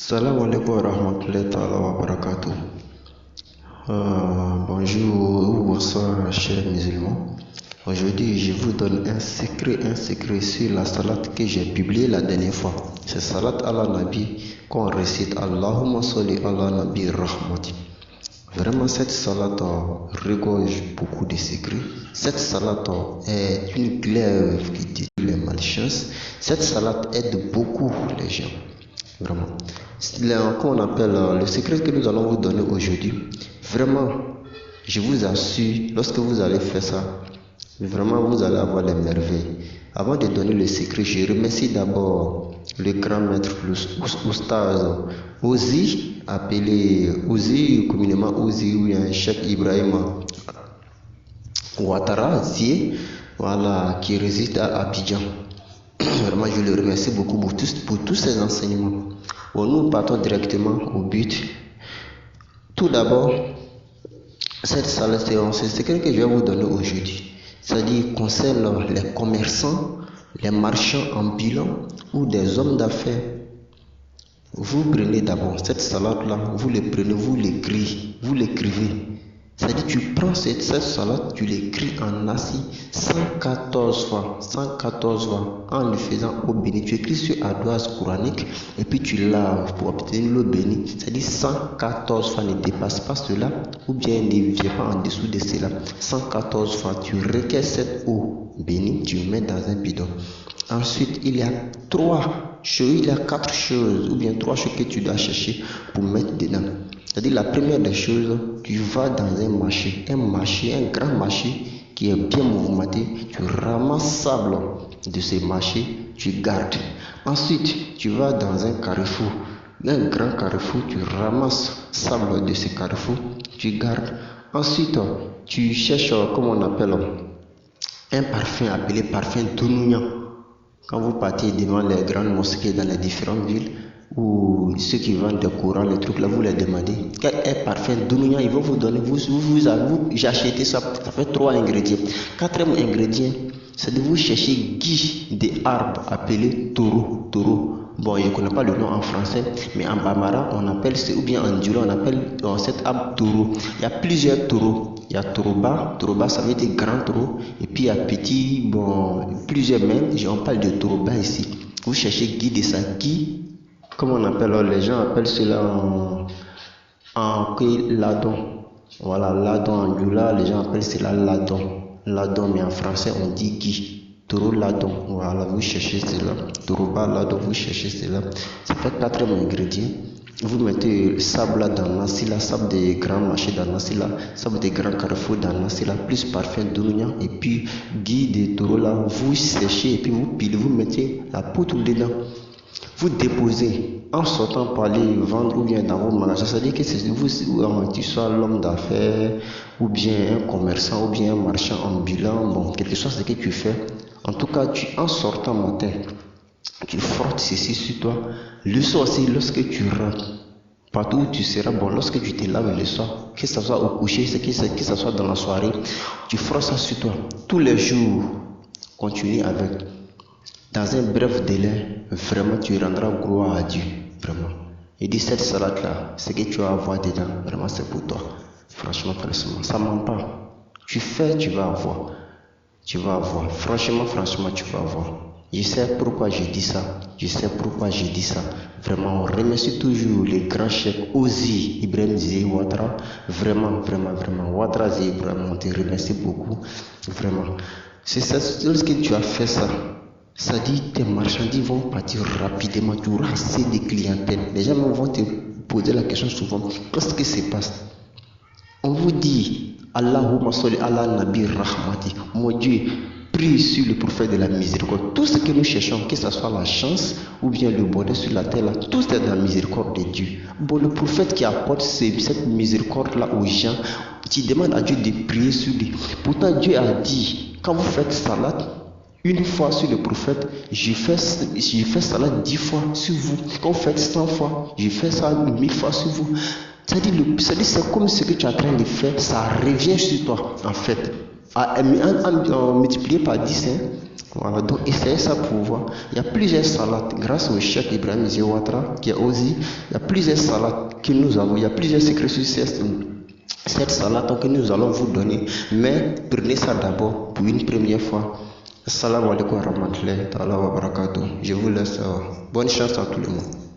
Salam alaikum wa rahmatullahi ta'ala wa barakatuh. Bonjour ou bonsoir chers musulmans. Aujourd'hui je vous donne un secret sur la salade que j'ai publié la dernière fois. C'est salade ala nabi qu'on récite Allahumma salli ala nabi rahmati. Vraiment cette salade regorge beaucoup de secrets. Cette salade est une glaive qui détruit les malchances. Cette salade aide beaucoup les gens. Vraiment. Comment on appelle le secret que nous allons vous donner aujourd'hui. Vraiment, je vous assure, lorsque vous allez faire ça, vraiment vous allez avoir les merveilles. Avant de donner le secret, je remercie d'abord le grand maître, l'oustaz Ozi, appelé Ozi, communément Ozi, ou un Cheikh Ibrahim Ouattara, voilà, qui réside à Abidjan. Vraiment, je le remercie beaucoup pour tous ces enseignements. Bon, nous partons directement au but. Tout d'abord, cette salle, c'est ce que je vais vous donner aujourd'hui. C'est-à-dire concerne les commerçants, les marchands ambulants ou des hommes d'affaires. Vous prenez d'abord cette salade-là, vous le prenez, vous l'écrivez. C'est-à-dire tu prends cette salade, tu l'écris en assis 114 fois, en le faisant eau bénie. Tu écris sur ardoise coranique et puis tu laves pour obtenir l'eau bénie. C'est-à-dire 114 fois, ne dépasse pas cela ou bien ne viens pas en dessous de cela. 114 fois, tu recueilles cette eau bénie, tu mets dans un bidon. Ensuite, il y a 4 choses ou bien 3 choses que tu dois chercher pour mettre dedans. C'est-à-dire la première des choses, tu vas dans un grand marché qui est bien mouvementé, tu ramasses sable de ce marché, tu gardes. Ensuite, tu vas dans un carrefour, un grand carrefour, tu ramasses sable de ce carrefour, tu gardes. Ensuite, tu cherches, comment on appelle, un parfum appelé parfum Dounounian. Quand vous partez devant les grandes mosquées dans les différentes villes, ou ceux qui vendent des courants, les trucs là, vous les demandez quel est parfum Dounounian, ils vont vous donner, vous j'ai acheté ça, ça fait 3 ingrédients. 4e ingrédient, c'est de vous chercher gui des arbres appelés taureau. Bon, je ne connais pas le nom en français, mais en bambara, on appelle, ou bien en djura, on appelle cet arbre taureau. Il y a plusieurs taureaux. Il y a tauroba, ça veut dire grand taureau, et puis il y a petit, bon, plusieurs même, on parle de tauroba ici. Vous cherchez gui de ça, gui. Comment on appelle, les gens appellent cela en ladon. Voilà, ladon en djoula, les gens appellent cela ladon, mais en français on dit gui. Taureau ladon, voilà, vous cherchez cela. Tauroba ladon, vous cherchez cela. Ça fait 4e ingrédient. Vous mettez sable là dans la sable des grands marchés dans la sable des grands carrefours dans la plus parfum Dounounian et puis gui de taureau là, vous séchez et puis vous pilez, vous mettez la poudre dedans. Vous déposez en sortant pour aller vendre ou bien dans vos magasins. C'est-à-dire que c'est vous, tu sois l'homme d'affaires ou bien un commerçant ou bien un marchand ambulant, bon, quelque chose que tu fais. En tout cas, en sortant matin, tu frottes ceci sur toi. Le soir aussi, lorsque tu rentres, partout où tu seras, bon, lorsque tu te laves le soir, que ce soit au coucher, que ce soit dans la soirée, tu frottes ça sur toi. Tous les jours, continue avec. Dans un bref délai, vraiment, tu rendras gloire à Dieu. Vraiment. Et dis cette salade-là, ce que tu vas avoir dedans, vraiment, c'est pour toi. Franchement, ça ne ment pas. Tu fais, tu vas avoir. Tu vas avoir. Franchement, tu vas avoir. Je sais pourquoi je dis ça. Vraiment, on remercie toujours le grand chef Ozi Ibrahim Zi Ouattara. Vraiment. Ouattara Zi Ibrahim, on te remercie beaucoup. Vraiment. C'est ça, lorsque tu as fait ça, ça dit tes marchandises vont partir rapidement, tu auras assez de clientèle. Les gens vont te poser la question souvent, qu'est-ce qui se passe? On vous dit Allahumma salli ala nabi rahmati. Mon Dieu, prie sur le prophète de la miséricorde. Tout ce que nous cherchons, que ce soit la chance ou bien le bonheur sur la terre, là, tout est dans la miséricorde de Dieu. Bon, le prophète qui apporte cette miséricorde-là aux gens, tu demandes à Dieu de prier sur lui. Pourtant, Dieu a dit, quand vous faites salade, une fois sur le prophète, je fais cela 10 fois sur vous. Quand vous faites 100 fois, je fais ça 1000 fois sur vous. C'est-à-dire, c'est comme ce que tu es en train de faire, ça revient sur toi, en fait. Multiplié par 10, Voilà, donc essayez ça pour voir. Il y a plusieurs salades grâce au chef Ibrahim Ziawatra qui a osé. Il y a plusieurs salades que nous avons. Il y a plusieurs secrets sur cette salade que nous allons vous donner. Mais prenez ça d'abord pour une première fois. Assalamu alaikum wa rahmatullahi wa barakatuh. Je vous laisse. Bonne chance à tout le monde.